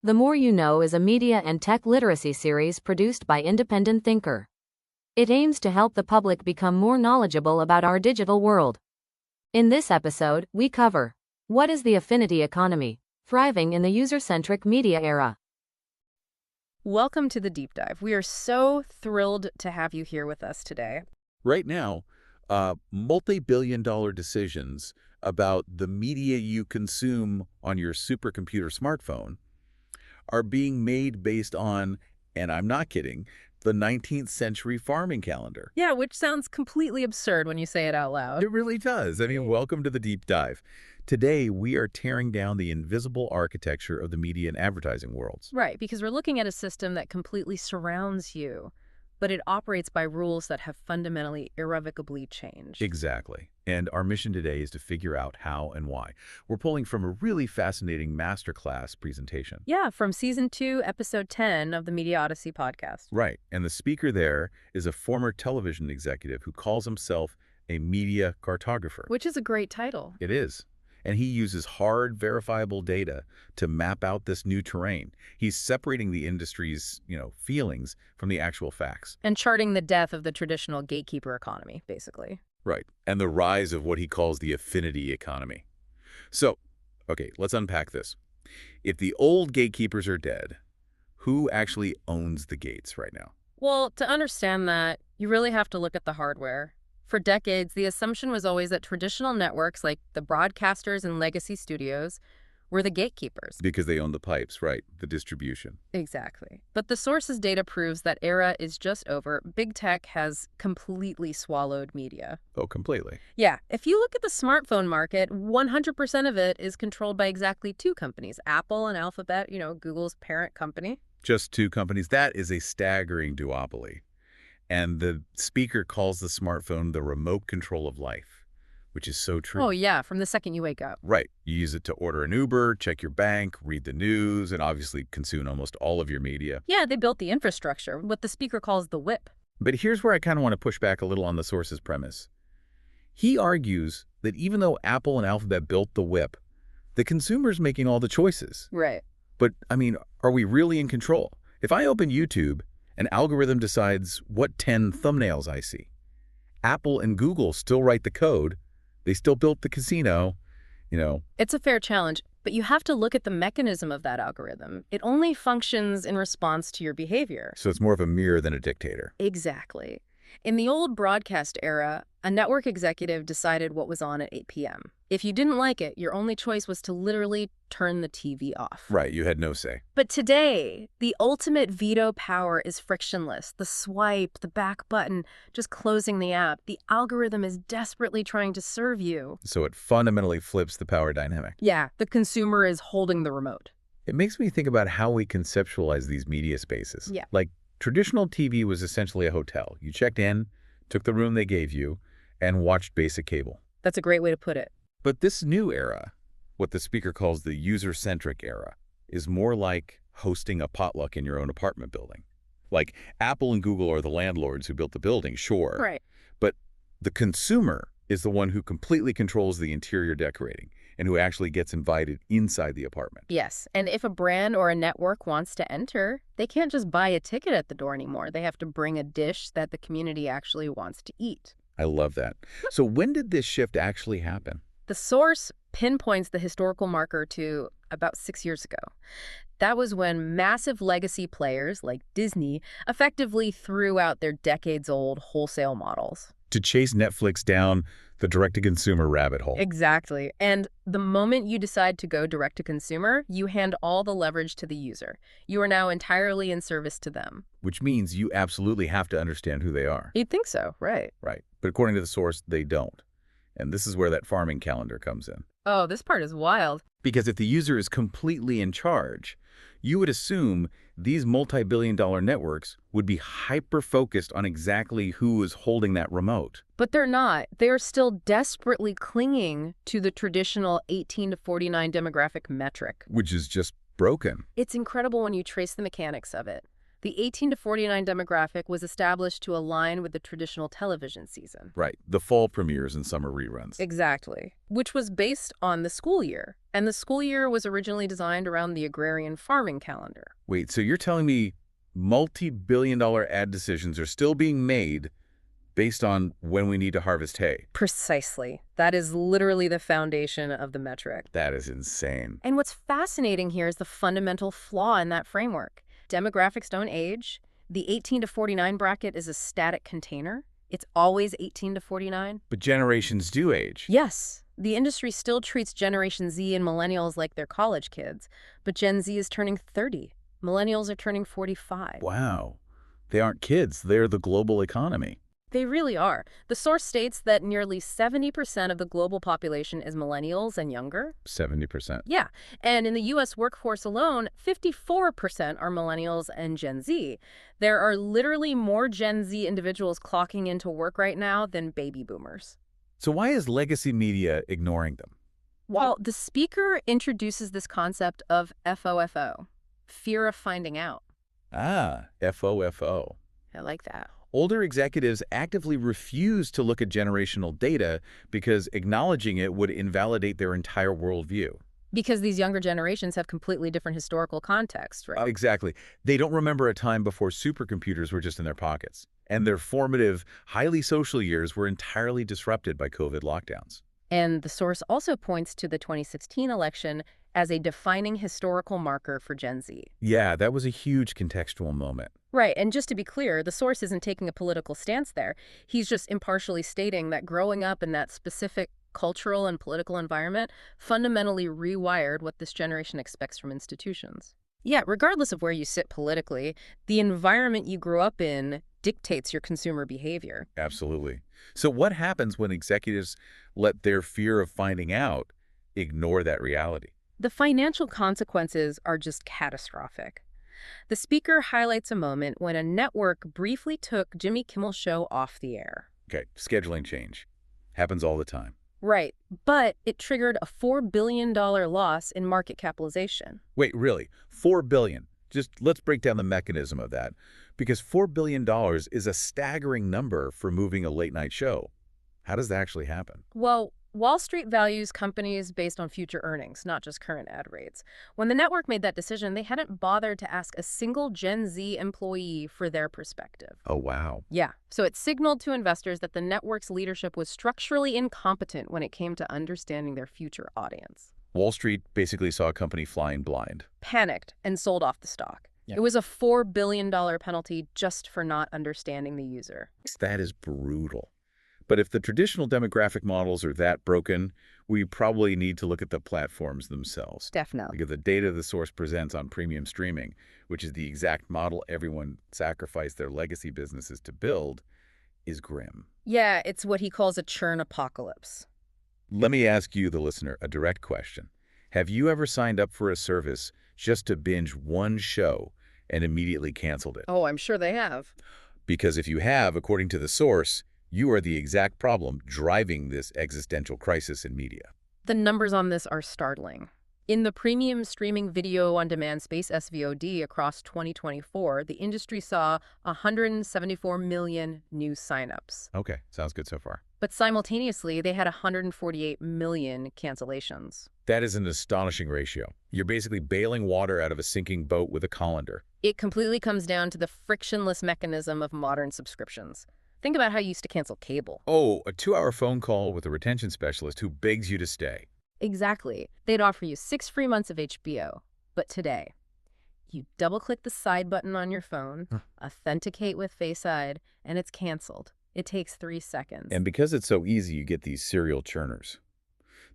The More You Know is a media and tech literacy series produced by Independent Thinker. It aims to help the public become more knowledgeable about our digital world. In this episode, we cover: what is the Affinity economy? Thriving in the user-centric media era. Welcome to the Deep Dive. We are so thrilled to have you here with us today. Right now, multi-billion-dollar decisions about the media you consume on your supercomputer smartphone are being made based on, and I'm not kidding, the 19th century farming calendar. Yeah, which sounds completely absurd when you say it out loud. It really does. I mean, welcome to the Deep Dive. Today, we are tearing down the invisible architecture of the media and advertising worlds. Right, because we're looking at a system that completely surrounds you, but it operates by rules that have fundamentally, irrevocably changed. Exactly. And our mission today is to figure out how and why. We're pulling from a really fascinating masterclass presentation. Yeah, from Season 2, Episode 10 of the Media Odyssey podcast. Right. And the speaker there is a former television executive who calls himself a media cartographer. Which is a great title. It is. And he uses hard, verifiable data to map out this new terrain. He's separating the industry's, feelings from the actual facts. And charting the death of the traditional gatekeeper economy, basically. Right. And the rise of what he calls the Affinity economy. So, okay, let's unpack this. If the old gatekeepers are dead, who actually owns the gates right now? Well, to understand that, you really have to look at the hardware. For decades, the assumption was always that traditional networks like the broadcasters and legacy studios were the gatekeepers. Because they own the pipes, right? The distribution. Exactly. But the source's data proves that era is just over. Big tech has completely swallowed media. Oh, completely. Yeah. If you look at the smartphone market, 100% of it is controlled by exactly two companies, Apple and Alphabet, Google's parent company. Just two companies. That is a staggering duopoly. And the speaker calls the smartphone the remote control of life, which is so true. Oh, yeah, from the second you wake up. Right. You use it to order an Uber, check your bank, read the news, and obviously consume almost all of your media. Yeah, they built the infrastructure, what the speaker calls the whip. But here's where I kind of want to push back a little on the source's premise. He argues that even though Apple and Alphabet built the whip, the consumer's making all the choices. Right. But, are we really in control? If I open YouTube, an algorithm decides what 10 thumbnails I see. Apple and Google still write the code. They still built the casino, It's a fair challenge, but you have to look at the mechanism of that algorithm. It only functions in response to your behavior. So it's more of a mirror than a dictator. Exactly. In the old broadcast era, a network executive decided what was on at 8 p.m. If you didn't like it, your only choice was to literally turn the TV off. Right, you had no say. But today, the ultimate veto power is frictionless. The swipe, the back button, just closing the app. The algorithm is desperately trying to serve you. So it fundamentally flips the power dynamic. Yeah, the consumer is holding the remote. It makes me think about how we conceptualize these media spaces. Yeah. Like, traditional TV was essentially a hotel. You checked in, took the room they gave you, and watched basic cable. That's a great way to put it. But this new era, what the speaker calls the user-centric era, is more like hosting a potluck in your own apartment building. Like, Apple and Google are the landlords who built the building, sure. Right. But the consumer is the one who completely controls the interior decorating and who actually gets invited inside the apartment. Yes, and if a brand or a network wants to enter, they can't just buy a ticket at the door anymore. They have to bring a dish that the community actually wants to eat. I love that. So when did this shift actually happen? The source pinpoints the historical marker to about 6 years ago. That was when massive legacy players like Disney effectively threw out their decades-old wholesale models. To chase Netflix down the direct-to-consumer rabbit hole. Exactly. And the moment you decide to go direct-to-consumer, you hand all the leverage to the user. You are now entirely in service to them. Which means you absolutely have to understand who they are. You'd think so, right? Right. But according to the source, they don't. And this is where that farming calendar comes in. Oh, this part is wild. Because if the user is completely in charge, you would assume these multi-billion-dollar networks would be hyper-focused on exactly who is holding that remote. But they're not. They are still desperately clinging to the traditional 18 to 49 demographic metric. Which is just broken. It's incredible when you trace the mechanics of it. The 18 to 49 demographic was established to align with the traditional television season. Right, the fall premieres and summer reruns. Exactly. Which was based on the school year. And the school year was originally designed around the agrarian farming calendar. Wait, so you're telling me multi-billion-dollar ad decisions are still being made based on when we need to harvest hay? Precisely. That is literally the foundation of the metric. That is insane. And what's fascinating here is the fundamental flaw in that framework. Demographics don't age. The 18 to 49 bracket is a static container. It's always 18 to 49. But generations do age. Yes. The industry still treats Generation Z and millennials like they're college kids, but Gen Z is turning 30. Millennials are turning 45. Wow. They aren't kids. They're the global economy. They really are. The source states that nearly 70% of the global population is millennials and younger. 70%. Yeah. And in the U.S. workforce alone, 54% are millennials and Gen Z. There are literally more Gen Z individuals clocking into work right now than baby boomers. So why is legacy media ignoring them? Well, the speaker introduces this concept of FOFO, fear of finding out. Ah, FOFO. I like that. Older executives actively refuse to look at generational data because acknowledging it would invalidate their entire worldview. Because these younger generations have completely different historical context, right? Exactly. They don't remember a time before supercomputers were just in their pockets, and their formative, highly social years were entirely disrupted by COVID lockdowns. And the source also points to the 2016 election as a defining historical marker for Gen Z. Yeah, that was a huge contextual moment. Right, and just to be clear, the source isn't taking a political stance there. He's just impartially stating that growing up in that specific cultural and political environment fundamentally rewired what this generation expects from institutions. Yeah, regardless of where you sit politically, the environment you grew up in dictates your consumer behavior. Absolutely. So what happens when executives let their fear of finding out ignore that reality? The financial consequences are just catastrophic. The speaker highlights a moment when a network briefly took Jimmy Kimmel's show off the air. Okay, scheduling change. Happens all the time. Right, but it triggered a $4 billion loss in market capitalization. Wait, really? $4 billion? Just let's break down the mechanism of that. Because $4 billion is a staggering number for moving a late-night show. How does that actually happen? Well, Wall Street values companies based on future earnings, not just current ad rates. When the network made that decision, they hadn't bothered to ask a single Gen Z employee for their perspective. Oh, wow. Yeah, so it signaled to investors that the network's leadership was structurally incompetent when it came to understanding their future audience. Wall Street basically saw a company flying blind. Panicked and sold off the stock. Yeah. It was a $4 billion penalty just for not understanding the user. That is brutal. But if the traditional demographic models are that broken, we probably need to look at the platforms themselves. Definitely. Because the data the source presents on premium streaming, which is the exact model everyone sacrificed their legacy businesses to build, is grim. Yeah, it's what he calls a churn apocalypse. Let me ask you, the listener, a direct question. Have you ever signed up for a service just to binge one show and immediately canceled it? Oh, I'm sure they have. Because if you have, according to the source, you are the exact problem driving this existential crisis in media. The numbers on this are startling. In the premium streaming video on demand space SVOD across 2024, the industry saw 174 million new signups. Okay, sounds good so far. But simultaneously, they had 148 million cancellations. That is an astonishing ratio. You're basically bailing water out of a sinking boat with a colander. It completely comes down to the frictionless mechanism of modern subscriptions. Think about how you used to cancel cable. Oh, a 2-hour phone call with a retention specialist who begs you to stay. Exactly. They'd offer you 6 free months of HBO. But today, you double-click the side button on your phone, authenticate with Face ID, and it's canceled. It takes 3 seconds. And because it's so easy, you get these serial churners.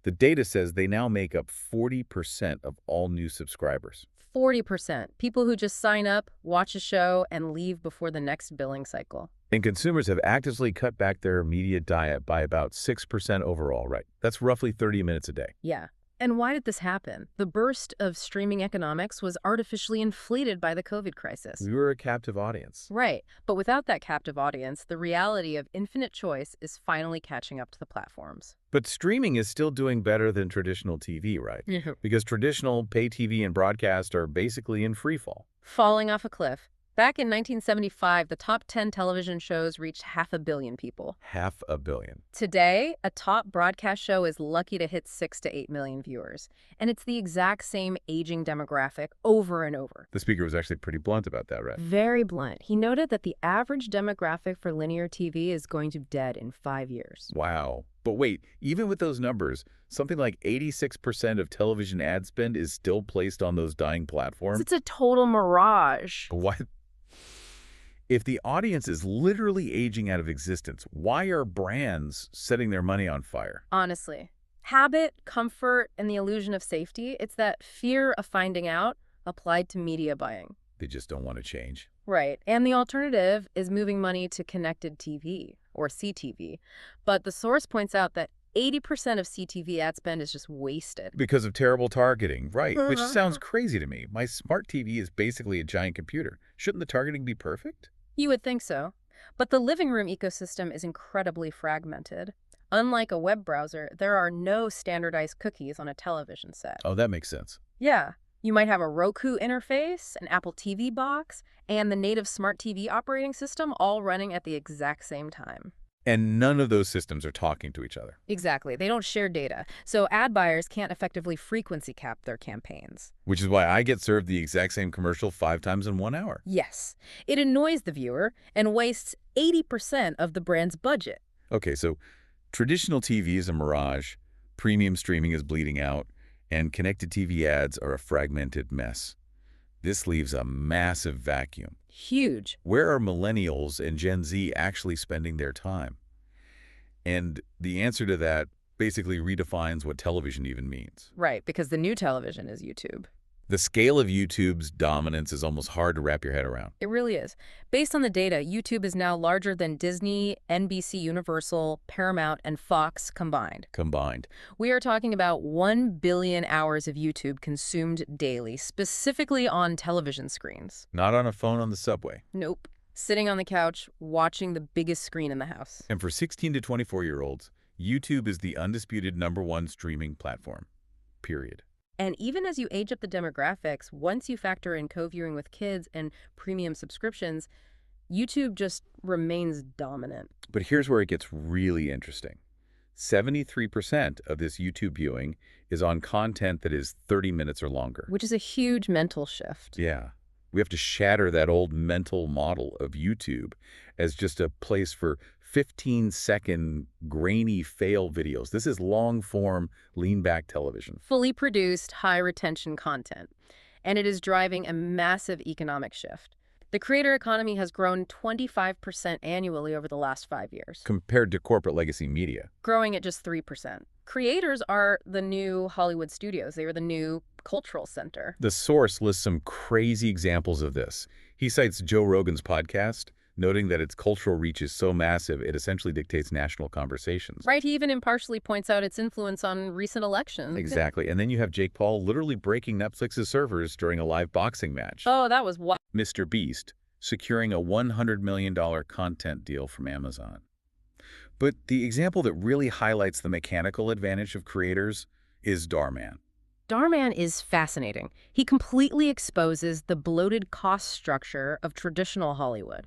The data says they now make up 40% of all new subscribers. 40%. People who just sign up, watch a show, and leave before the next billing cycle. And consumers have actively cut back their media diet by about 6% overall, right? That's roughly 30 minutes a day. Yeah. And why did this happen? The burst of streaming economics was artificially inflated by the COVID crisis. We were a captive audience. Right. But without that captive audience, the reality of infinite choice is finally catching up to the platforms. But streaming is still doing better than traditional TV, right? Yeah. Because traditional pay TV and broadcast are basically in free fall. Falling off a cliff. Back in 1975, the top 10 television shows reached 500 million people. 500 million. Today, a top broadcast show is lucky to hit 6 to 8 million viewers. And it's the exact same aging demographic over and over. The speaker was actually pretty blunt about that, right? Very blunt. He noted that the average demographic for linear TV is going to be dead in 5 years. Wow. But wait, even with those numbers, something like 86% of television ad spend is still placed on those dying platforms. It's a total mirage. What? If the audience is literally aging out of existence, why are brands setting their money on fire? Honestly, habit, comfort, and the illusion of safety, it's that fear of finding out applied to media buying. They just don't want to change. Right. And the alternative is moving money to connected TV or CTV. But the source points out that 80% of CTV ad spend is just wasted. Because of terrible targeting, right, which sounds crazy to me. My smart TV is basically a giant computer. Shouldn't the targeting be perfect? You would think so. But the living room ecosystem is incredibly fragmented. Unlike a web browser, there are no standardized cookies on a television set. Oh, that makes sense. Yeah. You might have a Roku interface, an Apple TV box, and the native smart TV operating system all running at the exact same time. And none of those systems are talking to each other. Exactly. They don't share data. So ad buyers can't effectively frequency cap their campaigns. Which is why I get served the exact same commercial 5 times in 1 hour. Yes. It annoys the viewer and wastes 80% of the brand's budget. Okay, so traditional TV is a mirage, premium streaming is bleeding out, and connected TV ads are a fragmented mess. This leaves a massive vacuum. Huge. Where are millennials and Gen Z actually spending their time? And the answer to that basically redefines what television even means. Right, because the new television is YouTube. The scale of YouTube's dominance is almost hard to wrap your head around. It really is. Based on the data, YouTube is now larger than Disney, NBC Universal, Paramount, and Fox combined. We are talking about 1 billion hours of YouTube consumed daily, specifically on television screens. Not on a phone on the subway. Nope. Sitting on the couch, watching the biggest screen in the house. And for 16 to 24-year-olds, YouTube is the undisputed #1 streaming platform. Period. And even as you age up the demographics, once you factor in co-viewing with kids and premium subscriptions, YouTube just remains dominant. But here's where it gets really interesting. 73% of this YouTube viewing is on content that is 30 minutes or longer. Which is a huge mental shift. Yeah. We have to shatter that old mental model of YouTube as just a place for 15-second grainy fail videos. This is long-form, lean-back television. Fully produced, high-retention content. And it is driving a massive economic shift. The creator economy has grown 25% annually over the last 5 years. Compared to corporate legacy media. Growing at just 3%. Creators are the new Hollywood studios. They are the new cultural center. The source lists some crazy examples of this. He cites Joe Rogan's podcast, noting that its cultural reach is so massive it essentially dictates national conversations. Right, he even impartially points out its influence on recent elections. Exactly. And then you have Jake Paul literally breaking Netflix's servers during a live boxing match. Oh, that was wild. Mr. Beast securing a $100 million content deal from Amazon. But the example that really highlights the mechanical advantage of creators is Darman. Darman is fascinating. He completely exposes the bloated cost structure of traditional Hollywood.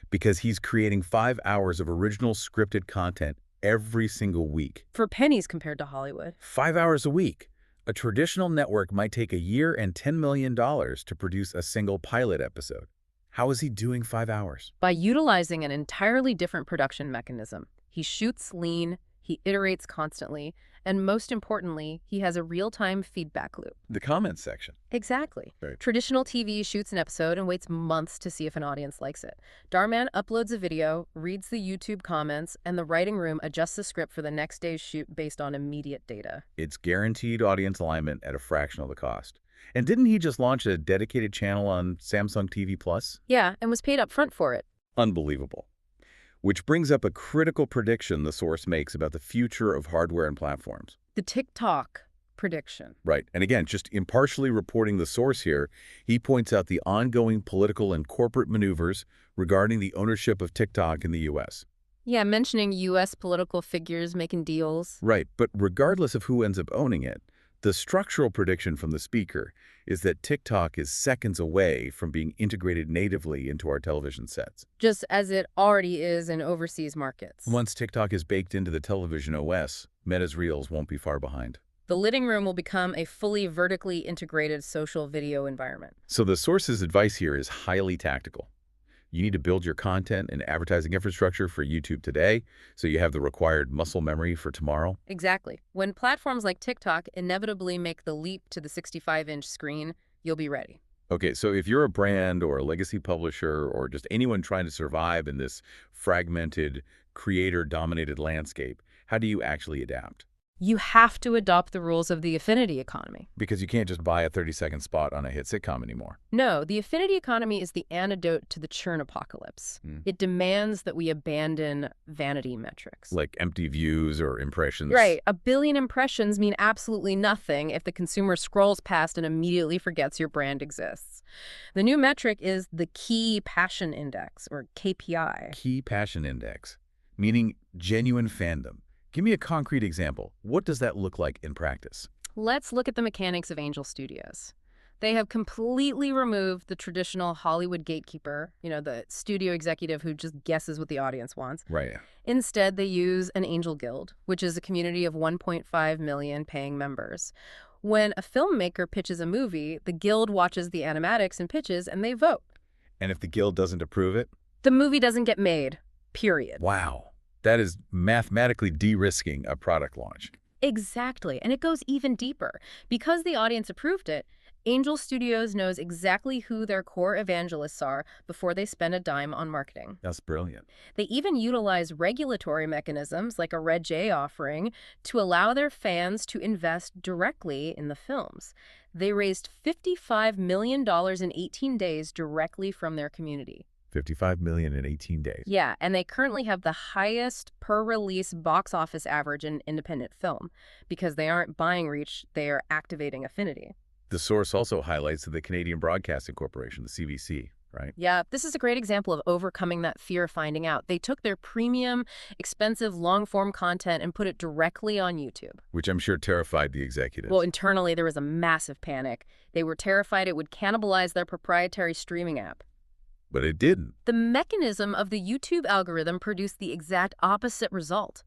Because he's creating 5 hours of original scripted content every single week. For pennies compared to Hollywood. 5 hours a week. A traditional network might take a year and $10 million to produce a single pilot episode. How is he doing 5 hours? By utilizing an entirely different production mechanism. He shoots lean, he iterates constantly, and most importantly, he has a real-time feedback loop. The comments section. Exactly. Right. Traditional TV shoots an episode and waits months to see if an audience likes it. Darman uploads a video, reads the YouTube comments, and the writing room adjusts the script for the next day's shoot based on immediate data. It's guaranteed audience alignment at a fraction of the cost. And didn't he just launch a dedicated channel on Samsung TV Plus? Yeah, and was paid up front for it. Unbelievable. Which brings up a critical prediction the source makes about the future of hardware and platforms. The TikTok prediction. Right. And again, just impartially reporting the source here, he points out the ongoing political and corporate maneuvers regarding the ownership of TikTok in the U.S. Yeah, mentioning U.S. political figures making deals. Right. But regardless of who ends up owning it, The structural prediction from the speaker is that TikTok is seconds away from being integrated natively into our television sets. Just as it already is in overseas markets. Once TikTok is baked into the television OS, Meta's Reels won't be far behind. The living room will become a fully vertically integrated social video environment. So the source's advice here is highly tactical. You need to build your content and advertising infrastructure for YouTube today so you have the required muscle memory for tomorrow. Exactly. When platforms like TikTok inevitably make the leap to the 65-inch screen, you'll be ready. Okay, so if you're a brand or a legacy publisher or just anyone trying to survive in this fragmented, creator-dominated landscape, how do you actually adapt? You have to adopt the rules of the affinity economy. Because you can't just buy a 30-second spot on a hit sitcom anymore. No, the affinity economy is the antidote to the churn apocalypse. It demands that we abandon vanity metrics. Like empty views or impressions. Right. 1 billion impressions mean absolutely nothing if the consumer scrolls past and immediately forgets your brand exists. The new metric is the Key Passion Index, or KPI. Key Passion Index, meaning genuine fandom. Give me a concrete example. What does that look like in practice? Let's look at the mechanics of Angel Studios. They have completely removed the traditional Hollywood gatekeeper, the studio executive who just guesses what the audience wants. Right. Instead, they use an Angel Guild, which is a community of 1.5 million paying members. When a filmmaker pitches a movie, the Guild watches the animatics and pitches, and they vote. And if the Guild doesn't approve it? The movie doesn't get made, period. Wow. That is mathematically de-risking a product launch. Exactly. And it goes even deeper. Because the audience approved it, Angel Studios knows exactly who their core evangelists are before they spend a dime on marketing. That's brilliant. They even utilize regulatory mechanisms like a Red J offering to allow their fans to invest directly in the films. They raised $55 million in 18 days directly from their community. $55 million in 18 days. Yeah, and they currently have the highest per-release box office average in independent film. Because they aren't buying reach, they are activating affinity. The source also highlights the Canadian Broadcasting Corporation, the CBC, right? Yeah, this is a great example of overcoming that fear of finding out. They took their premium, expensive, long-form content and put it directly on YouTube. Which I'm sure terrified the executives. Well, internally, there was a massive panic. They were terrified it would cannibalize their proprietary streaming app. But it didn't. The mechanism of the YouTube algorithm produced the exact opposite result.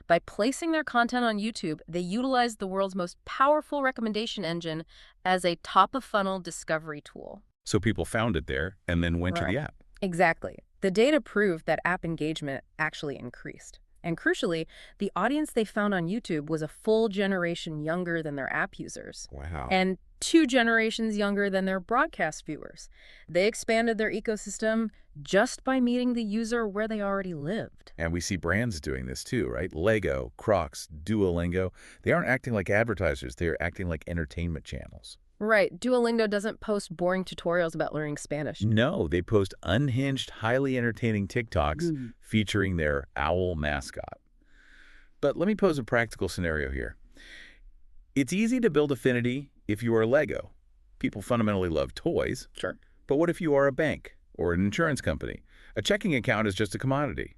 By placing their content on YouTube, they utilized the world's most powerful recommendation engine as a top-of-funnel discovery tool. So people found it there and then went to the app. Exactly. The data proved that app engagement actually increased. And crucially, the audience they found on YouTube was a full generation younger than their app users. Wow. And 2 generations younger than their broadcast viewers. They expanded their ecosystem just by meeting the user where they already lived. And we see brands doing this too, right? Lego, Crocs, Duolingo. They aren't acting like advertisers. They're acting like entertainment channels. Right. Duolingo doesn't post boring tutorials about learning Spanish. No, they post unhinged, highly entertaining TikToks featuring their owl mascot. But let me pose a practical scenario here. It's easy to build affinity if you are Lego. People fundamentally love toys. Sure. But what if you are a bank or an insurance company? A checking account is just a commodity.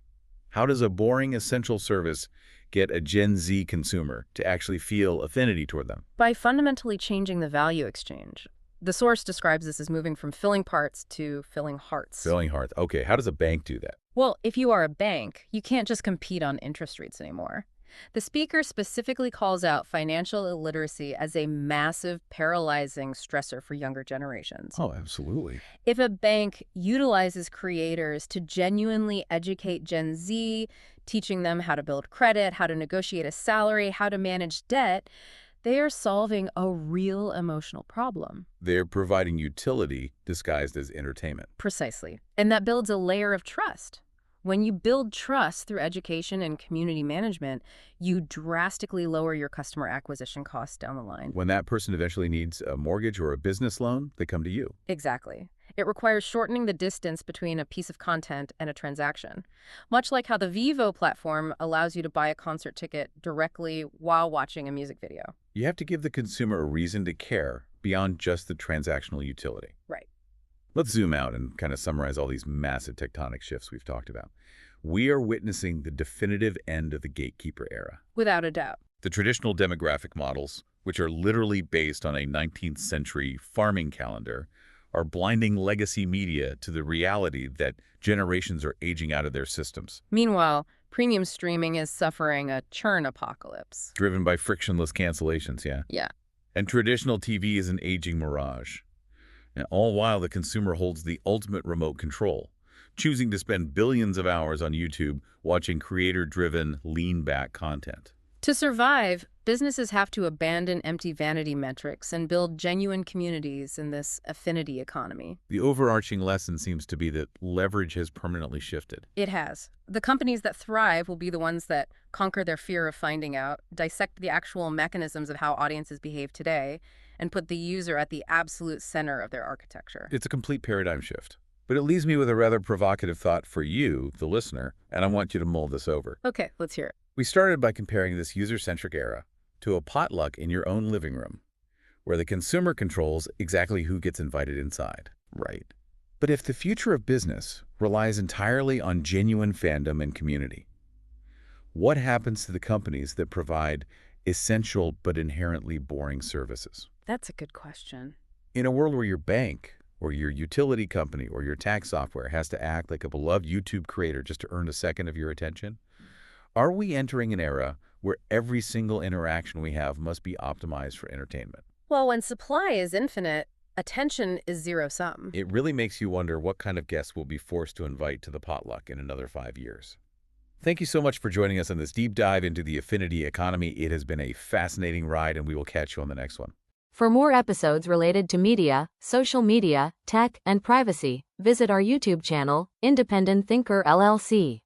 How does a boring essential service get a Gen Z consumer to actually feel affinity toward them? By fundamentally changing the value exchange. The source describes this as moving from filling parts to filling hearts. Filling hearts. Okay, how does a bank do that? Well, if you are a bank, you can't just compete on interest rates anymore. The speaker specifically calls out financial illiteracy as a massive, paralyzing stressor for younger generations. Oh, absolutely. If a bank utilizes creators to genuinely educate Gen Z, teaching them how to build credit, how to negotiate a salary, how to manage debt, they are solving a real emotional problem. They're providing utility disguised as entertainment. Precisely. And that builds a layer of trust. When you build trust through education and community management, you drastically lower your customer acquisition costs down the line. When that person eventually needs a mortgage or a business loan, they come to you. Exactly. It requires shortening the distance between a piece of content and a transaction. Much like how the Vivo platform allows you to buy a concert ticket directly while watching a music video. You have to give the consumer a reason to care beyond just the transactional utility. Right. Let's zoom out and kind of summarize all these massive tectonic shifts we've talked about. We are witnessing the definitive end of the gatekeeper era. Without a doubt. The traditional demographic models, which are literally based on a 19th century farming calendar, are blinding legacy media to the reality that generations are aging out of their systems. Meanwhile, premium streaming is suffering a churn apocalypse. Driven by frictionless cancellations, yeah? Yeah. And traditional TV is an aging mirage. And all while the consumer holds the ultimate remote control, choosing to spend billions of hours on YouTube watching creator-driven, lean-back content. To survive, businesses have to abandon empty vanity metrics and build genuine communities in this affinity economy. The overarching lesson seems to be that leverage has permanently shifted. It has. The companies that thrive will be the ones that conquer their fear of finding out, dissect the actual mechanisms of how audiences behave today, and put the user at the absolute center of their architecture. It's a complete paradigm shift. But it leaves me with a rather provocative thought for you, the listener, and I want you to mull this over. Okay, let's hear it. We started by comparing this user-centric era to a potluck in your own living room, where the consumer controls exactly who gets invited inside. Right. But if the future of business relies entirely on genuine fandom and community, what happens to the companies that provide essential but inherently boring services? That's a good question. In a world where your bank, or your utility company, or your tax software has to act like a beloved YouTube creator just to earn a second of your attention, are we entering an era where every single interaction we have must be optimized for entertainment? Well, when supply is infinite, attention is zero-sum. It really makes you wonder what kind of guests we'll be forced to invite to the potluck in another 5 years. Thank you so much for joining us on this deep dive into the affinity economy. It has been a fascinating ride, and we will catch you on the next one. For more episodes related to media, social media, tech, and privacy, visit our YouTube channel, Independent Thinker LLC.